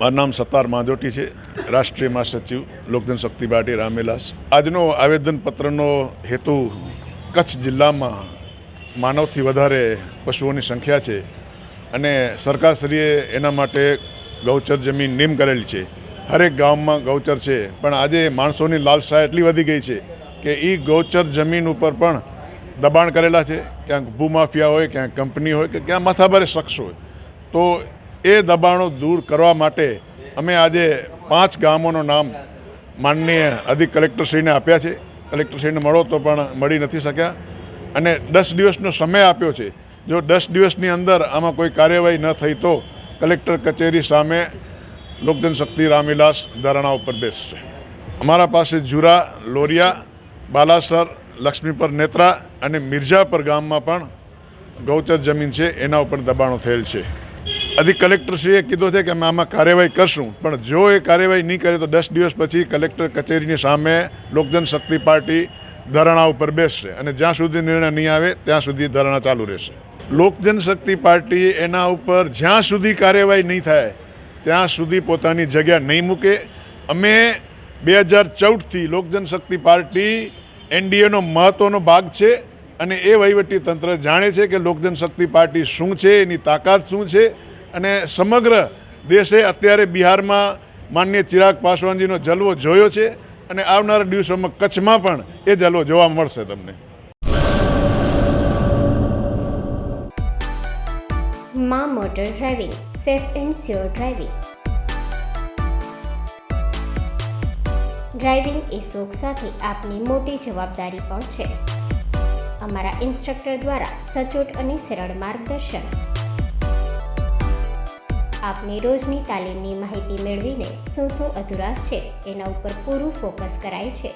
મારું નામ સત્તાર માંજોટી છે, રાષ્ટ્રીય મહાસચિવ લોકજનશક્તિ પાર્ટી રામવિલાસ. આજનો આવેદનપત્રનો હેતુ કચ્છ જિલ્લામાં માનવથી વધારે પશુઓની સંખ્યા છે અને સરકારશ્રીએ એના માટે ગૌચર જમીન નિમ કરેલી છે. હરેક ગામમાં ગૌચર છે, પણ આજે માણસોની લાલસા એટલી વધી ગઈ છે કે એ ગૌચર જમીન ઉપર પણ દબાણ કરેલા છે. ક્યાંક ભૂમાફિયા હોય, ક્યાંક કંપની હોય કે ક્યાં માથાભારે શખ્સ હોય. તો એ દબાણો દૂર કરવા માટે અમે આજે 5 ગામોનું નામ માનનીય અધિક કલેક્ટરશ્રીને આપ્યા છે. કલેક્ટરશ્રીને મળો તો પણ મળી નથી શક્યા અને 10 દિવસનો સમય આપ્યો છે. જો 10 દિવસની અંદર આમાં કોઈ કાર્યવાહી ન થઈ તો કલેક્ટર કચેરી સામે લોકજનશક્તિ રામવિલાસ ધરણા ઉપર બેસશે. અમારા પાસે જુરા, લોરિયા, બાલાસર, લક્ષ્મીપર, નેત્રા અને મિર્જાપર ગામમાં પણ ગૌચર જમીન છે, એના ઉપર દબાણો થયેલ છે. અધિક કલેક્ટરશ્રીએ કીધું છે કે અમે આમાં કાર્યવાહી કરશું, પણ જો એ કાર્યવાહી નહીં કરે તો 10 દિવસ પછી કલેક્ટર કચેરીની સામે લોકજનશક્તિ પાર્ટી ધરણા ઉપર બેસશે અને જ્યાં સુધી નિર્ણય નહીં આવે ત્યાં સુધી ધરણા ચાલુ રહેશે. લોકજનશક્તિ પાર્ટી એના ઉપર જ્યાં સુધી કાર્યવાહી નહીં થાય ત્યાં સુધી પોતાની જગ્યા નહીં મૂકે. અમે 2014થી લોકજનશક્તિ પાર્ટી NDAનો મહત્ત્વનો ભાગ છે અને એ વહીવટી તંત્ર જાણે છે કે લોકજનશક્તિ પાર્ટી શું છે, એની તાકાત શું છે. અને સમગ્ર દેશે અત્યારે બિહારમાં માનનીય ચિરાગ પાસવાનજીનો જલવો જોયો છે અને આવનારા દિવસોમાં કચ્છમાં પણ એ જલવો જોવા મળશે તમને. મા motor driving, safe and sure driving. Driving એ શોખ સાથે આપની મોટી જવાબદારી પણ છે. અમારા ઇન્સ્ટ્રક્ટર દ્વારા સચોટ અને સરળ માર્ગદર્શન. આપની રોજની તાલીમની માહિતી મેળવીને શું અધુરાશ છે એના ઉપર પૂરું ફોકસ કરાય છે.